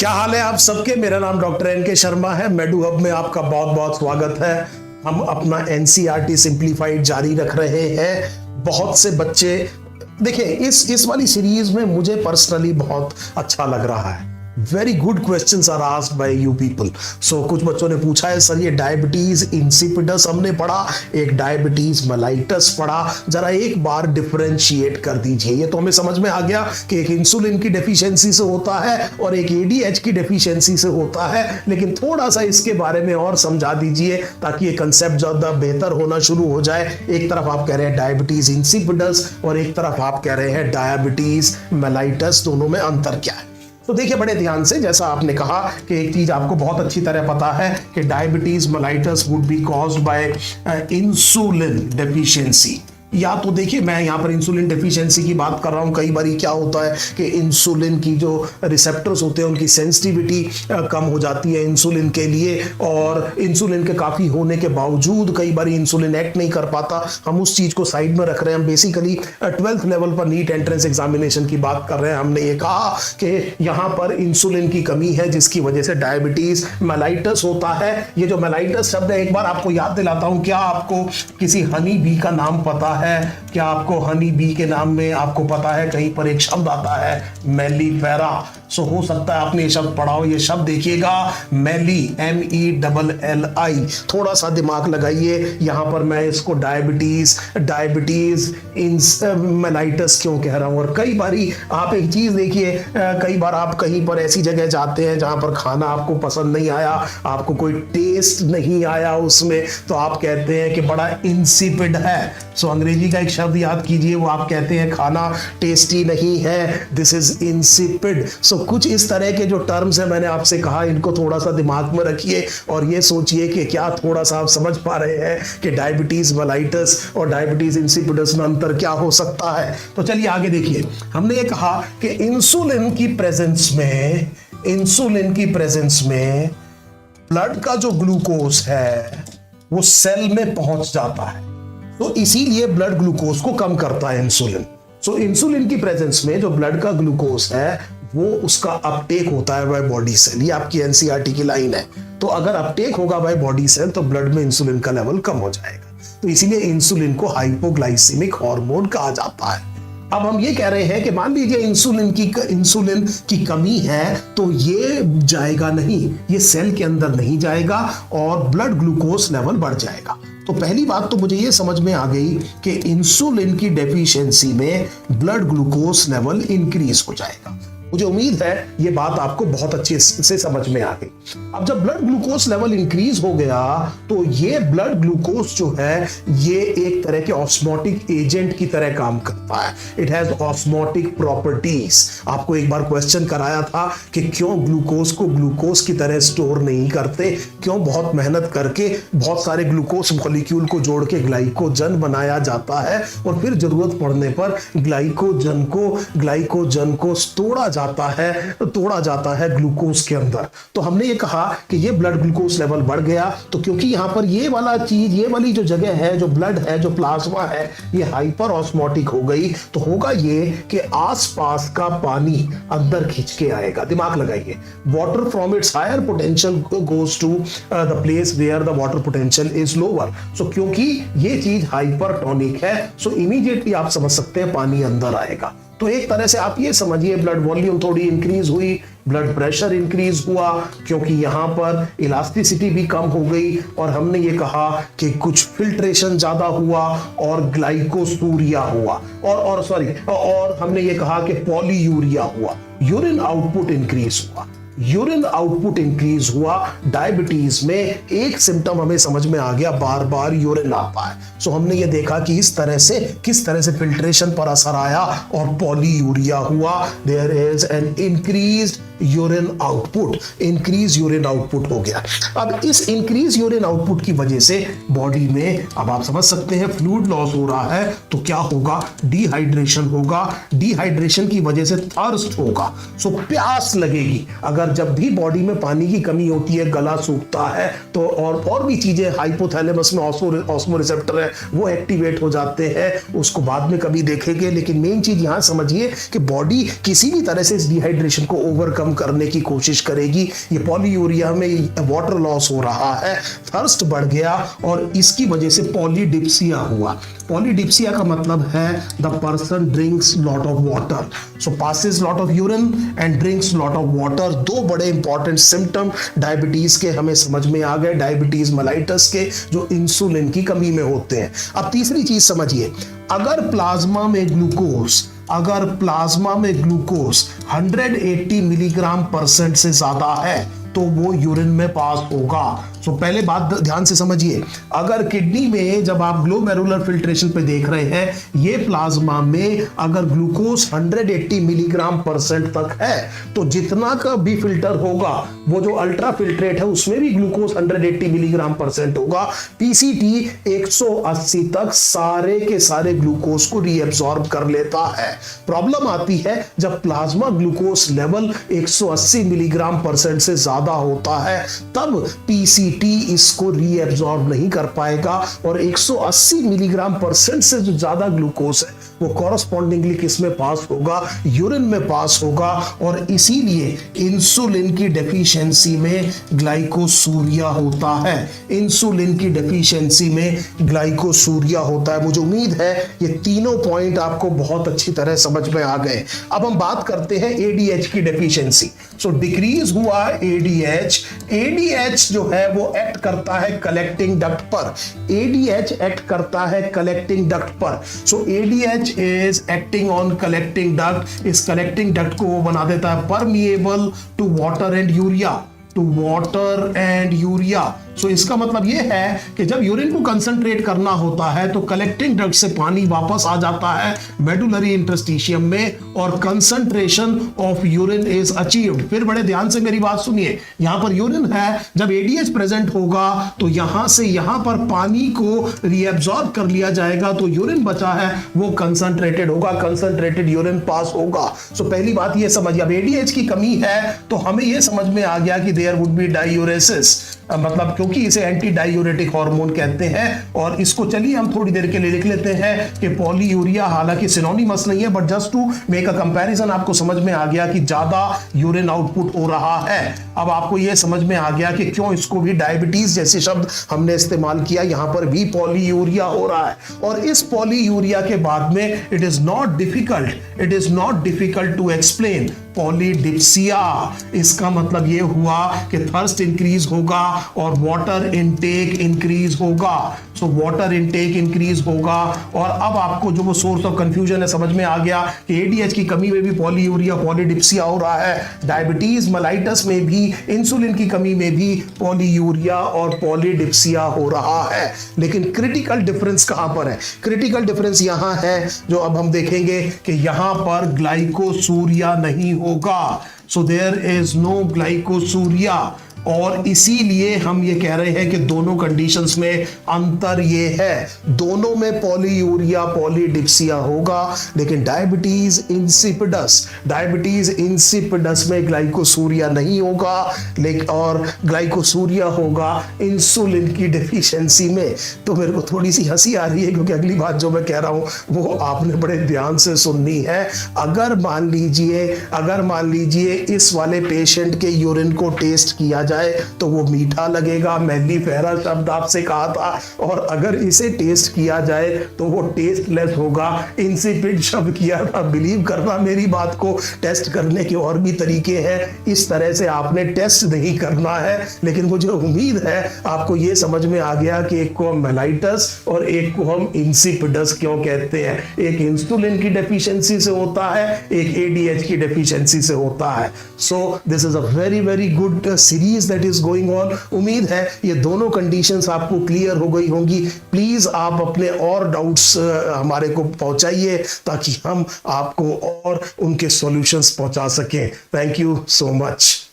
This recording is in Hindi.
क्या हाल है आप सबके। मेरा नाम डॉक्टर एन के शर्मा है। मेडू हब में आपका बहुत बहुत स्वागत है। हम अपना एनसीईआरटी सिंप्लीफाइड जारी रख रहे हैं। बहुत से बच्चे देखिए इस वाली सीरीज में मुझे पर्सनली बहुत अच्छा लग रहा है। Very good questions are asked by you people. So कुछ बच्चों ने पूछा है सर ये डायबिटीज इंसिपिडस हमने पढ़ा, एक डायबिटीज मेलाइटस पढ़ा, जरा एक बार डिफरेंशिएट कर दीजिए। ये तो हमें समझ में आ गया कि एक इंसुलिन की डेफिशिएंसी से होता है और एक एडीएच की डेफिशिएंसी से होता है, लेकिन थोड़ा सा इसके बारे में और समझा दीजिए ताकि ये कंसेप्ट ज्यादा बेहतर होना शुरू हो जाए। एक तरफ आप कह रहे हैं डायबिटीज इंसिपिडस और एक तरफ आप कह रहे हैं डायबिटीज मेलाइटस, दोनों में अंतर क्या है। तो देखिए बड़े ध्यान से, जैसा आपने कहा कि एक चीज आपको बहुत अच्छी तरह पता है कि diabetes mellitus would be caused by insulin deficiency. या तो देखिए मैं यहाँ पर इंसुलिन डेफिशिएंसी की बात कर रहा हूँ। कई बार क्या होता है कि इंसुलिन की जो रिसेप्टर्स होते हैं उनकी सेंसिटिविटी कम हो जाती है इंसुलिन के लिए, और इंसुलिन के काफ़ी होने के बावजूद कई बार इंसुलिन एक्ट नहीं कर पाता। हम उस चीज़ को साइड में रख रहे हैं। हम बेसिकली 12th लेवल पर नीट एंट्रेंस एग्जामिनेशन की बात कर रहे हैं। हमने ये कहा कि यहाँ पर इंसुलिन की कमी है जिसकी वजह से डायबिटीज मेलाइटस होता है। ये जो मेलाइटस शब्द है, एक बार आपको याद दिलाता हूँ, क्या आपको किसी हनी बी का नाम पता है? क्या आपको हनी बी के नाम में आपको पता है कहीं पर एक शब्द आता है मेलिफेरा? सो हो सकता है आपने ये शब्द पढ़ा हो। ये शब्द देखिएगा मेली, MELLI। थोड़ा सा दिमाग लगाइए। यहां पर मैं इसको डायबिटीज मेलाइटस क्यों कह रहा हूं। और कई बारी आप एक चीज देखिए, कई बार आप कहीं पर ऐसी जगह जाते हैं जहां पर खाना आपको पसंद नहीं आया, आपको कोई टेस्ट नहीं आया उसमें, तो आप कहते हैं कि बड़ा इंसिपिड है। सो अंग्रेजी का एक शब्द याद कीजिए, वो आप कहते हैं खाना टेस्टी नहीं है, दिस इज इंसिपिड। सो कुछ इस तरह के जो टर्म्स हैं, मैंने आपसे कहा इनको थोड़ा सा दिमाग में रखिए और ये सोचिए कि क्या थोड़ा सा आप समझ पा रहे हैं कि डायबिटीज मेलाइटस और डायबिटीज इंसिपिडस में अंतर क्या हो सकता है। तो चलिए आगे देखिए। हमने ये कहा कि इंसुलिन की प्रेजेंस में ब्लड का जो ग्लूकोज है वो सेल में पहुंच जाता है, तो इसीलिए ब्लड ग्लूकोज को कम करता है इंसुलिन। सो इंसुलिन की प्रेजेंस में जो ब्लड का ग्लूकोज है वो उसका अपटेक होता है बाय बॉडी सेल। ये आपकी एनसीईआरटी की लाइन है। तो अगर अपटेक होगा बाय बॉडी सेल तो ब्लड में इंसुलिन का लेवल कम हो जाएगा। तो इसीलिए इंसुलिन को हाइपोग्लाइसेमिक हार्मोन कहा जाता है। अब हम ये कह रहे हैं कि मान लीजिए इंसुलिन की कमी है तो ये जाएगा नहीं, ये सेल के अंदर नहीं जाएगा और ब्लड ग्लूकोज लेवल बढ़ जाएगा। तो पहली बात तो मुझे ये समझ में आ गई कि इंसुलिन की डेफिशिएंसी में ब्लड ग्लूकोज लेवल इंक्रीज हो जाएगा। मुझे उम्मीद है ये बात आपको बहुत अच्छे से समझ में आ गई। अब जब ब्लड ग्लूकोज लेवल इंक्रीज हो गया तो ये ब्लड ग्लूकोज जो है ये एक तरह के ऑस्मोटिक एजेंट की तरह काम करता है। It has osmotic properties. आपको एक बार क्वेश्चन कराया था कि क्यों ग्लूकोज को ग्लूकोज की तरह स्टोर नहीं करते, क्यों बहुत मेहनत करके बहुत सारे ग्लूकोज मॉलिक्यूल को जोड़ के ग्लाइकोजन बनाया जाता है और फिर जरूरत पड़ने पर ग्लाइकोजन को तोड़ा जाता है ग्लूकोज के अंदर। तो हमने ये कहा कि ये ब्लड ग्लूकोज लेवल बढ़ गया, तो क्योंकि यहां पर ये वाली जो जगह है, जो ब्लड है, जो प्लाज्मा है, ये हाइपर ऑस्मोटिक हो गई, तो होगा ये कि आसपास का पानी अंदर खींच के आएगा। दिमाग लगाइए, water from its higher potential goes to the place where the water potential is lower. So क्योंकि ये चीज हाइपरटोनिक है, सो इमीडिएटली आप समझ सकते हैं पानी अंदर आएगा। तो एक तरह से आप ये समझिए ब्लड वॉल्यूम थोड़ी इंक्रीज हुई, ब्लड प्रेशर इंक्रीज हुआ क्योंकि यहाँ पर इलास्टिसिटी भी कम हो गई, और हमने ये कहा कि कुछ फिल्ट्रेशन ज्यादा हुआ और ग्लाइकोसूरिया हुआ और हमने ये कहा कि पॉलीयूरिया हुआ, यूरिन आउटपुट इंक्रीज हुआ। डायबिटीज में एक सिम्टम हमें समझ में आ गया, बार बार यूरिन आता है। सो हमने ये देखा कि किस तरह से फिल्ट्रेशन पर असर आया और पॉलीयूरिया हुआ। There is an increased urine output हो गया। अब इस इंक्रीज यूरिन आउटपुट की वजह से बॉडी में, अब आप समझ सकते हैं, फ्लूइड लॉस हो रहा है, तो क्या होगा, डिहाइड्रेशन होगा। डिहाइड्रेशन की वजह से थर्स्ट होगा, सो प्यास लगेगी। अगर जब भी बॉडी में पानी की कमी होती है, गला सूखता है, तो और भी चीजें, हाइपोथैलेमस में ऑस्मो रिसेप्टर है वो एक्टिवेट हो जाते हैं, उसको बाद में कभी देखेंगे। लेकिन मेन चीज यहां समझिए कि बॉडी किसी भी तरह से इस डिहाइड्रेशन को ओवरकम कम करने की कोशिश करेगी। ये पॉलीयूरिया में वाटर लॉस हो रहा है, थर्स्ट बढ़ गया और इसकी वजह से पॉलीडिप्सिया हुआ। पॉलीडिप्सिया का मतलब है the person drinks lot of water, so passes lot of urine and drinks lot of water. दो बड़े इंपॉर्टेंट सिम्टम डायबिटीज के हमें समझ में आ गए, डायबिटीज मेलाइटस के, जो इंसुलिन की कमी में होते हैं। अब तीसरी चीज समझिए, अगर प्लाज्मा में ग्लूकोज 180 मिलीग्राम % से ज्यादा है तो वो यूरिन में पास होगा। सो पहले बात ध्यान से समझिए, अगर किडनी में जब आप ग्लोमेरुलर फिल्ट्रेशन पे देख रहे हैं, ये प्लाज्मा में अगर ग्लूकोज 180 मिलीग्राम % तक है तो जितना का भी फिल्टर होगा, वो जो अल्ट्रा फिल्ट्रेट है उसमें भी ग्लूकोज 180 मिलीग्राम % होगा। पीसीटी 180 तक सारे के सारे ग्लूकोज को रीअब्सॉर्ब कर लेता है। प्रॉब्लम आती है जब प्लाज्मा ग्लूकोज लेवल 180 मिलीग्राम % से ज्यादा होता है, तब पीसीटी इसको रीअब्सॉर्ब नहीं कर पाएगा और 180 मिलीग्राम % से जो ज्यादा ग्लूकोज है वो कॉरस्पॉन्डिंगली किस में पास होगा, यूरिन में पास होगा। और इसीलिए इंसुलिन की डेफिशिएंसी में ग्लाइकोसूरिया होता है, इंसुलिन की डेफिशिएंसी में ग्लाइकोसूरिया होता है। मुझे उम्मीद है ये तीनों पॉइंट आपको बहुत अच्छी तरह समझ में आ गए। अब हम बात करते हैं एडीएच की डेफिशिएंसी। सो डिक्रीज हुआ एडीएच, एडीएच जो है वो एक्ट करता है कलेक्टिंग डक्ट पर, एडीएच एक्ट करता है कलेक्टिंग डक्ट पर। So ADH is acting on collecting duct, इस कलेक्टिंग डक्ट को वो बना देता है permeable to water and urea, to water and urea. So इसका मतलब ये है कि जब यूरिन को कंसंट्रेट करना होता है तो कलेक्टिंग डक्ट से पानी वापस आ जाता है मेडुलरी इंटरस्टिशियम में और concentration of urine is achieved. फिर बड़े ध्यान से मेरी बात सुनिए, यहां पर यूरिन है, जब एडीएच प्रेजेंट होगा तो यहां से यहां पर पानी को रीअब्सॉर्ब कर लिया जाएगा, तो यूरिन बचा है वो कंसंट्रेटेड होगा, कंसंट्रेटेड यूरिन पास होगा। सो पहली बात ये समझिए, अब एडीएच की कमी है तो हमें ये समझ में आ गया कि देयर वुड बी डायूरेसिस, मतलब क्योंकि इसे एंटी डायूरेटिक हार्मोन कहते हैं। और इसको चलिए हम थोड़ी देर के लिए लिख लेते हैं कि पॉलीयूरिया, हालांकि सिनोनिमस नहीं है but just to make a comparison आपको समझ में आ गया कि ज्यादा यूरिन आउटपुट हो रहा है। अब आपको यह समझ में आ गया कि क्यों इसको भी डायबिटीज जैसे शब्द हमने इस्तेमाल किया, यहां पर भी पॉलीयूरिया हो रहा है। और इस पॉलीयूरिया के बाद में it is not difficult to explain polydipsia. इसका मतलब यह हुआ कि थर्स्ट इंक्रीज होगा और वाटर इनटेक इंक्रीज होगा। सो वाटर इनटेक इंक्रीज होगा। और अब आपको जो वो सोर्स ऑफ कंफ्यूजन है समझ में आ गया कि एडीएच की कमी में भी पॉलीयूरिया, पॉलीडिप्सिया हो रहा है, डायबिटीज मेलाइटस में भी, इंसुलिन की कमी में भी पॉलीयूरिया और पॉलीडिप्सिया हो रहा है। लेकिन क्रिटिकल डिफरेंस कहां पर है? क्रिटिकल डिफरेंस यहां है जो अब हम देखेंगे कि यहां पर ग्लाइकोसूरिया नहीं होगा। So there is no glycosuria और इसीलिए हम ये कह रहे हैं कि दोनों कंडीशंस में अंतर ये है, दोनों में पॉलीयूरिया, पॉलीडिप्सिया होगा, लेकिन डायबिटीज इंसिपिडस में ग्लाइकोसूरिया नहीं होगा, लेकिन और ग्लाइकोसूरिया होगा इंसुलिन की डेफिशिएंसी में। तो मेरे को थोड़ी सी हंसी आ रही है क्योंकि अगली बात जो मैं कह रहा हूं वो आपने बड़े ध्यान से सुननी है। अगर मान लीजिए इस वाले पेशेंट के यूरिन को टेस्ट किया जाए तो वो मीठा लगेगा, मेलिफेरा शब्द आपसे कहा था, और अगर इसे टेस्ट किया जाए तो वो टेस्टलेस होगा, इंसिपिड शब्द किया था। बिलीव करना मेरी बात को, टेस्ट करने के और भी तरीके हैं, इस तरह से आपने टेस्ट नहीं करना है। लेकिन मुझे उम्मीद है आपको ये समझ में आ गया कि एक को हम मेलाइटस और एक को हम इंसिपिडस क्यों कहते हैं। एक इंसुलिन की डेफिशिएंसी से होता है, एक एडीएच की डेफिशिएंसी से होता है। So this is a very very good series that is going on. उम्मीद है ये दोनों कंडीशंस आपको क्लियर हो गई होंगी। प्लीज आप अपने और डाउट्स हमारे को पहुंचाइए ताकि हम आपको और उनके सॉल्यूशंस पहुंचा सकें। Thank you so much.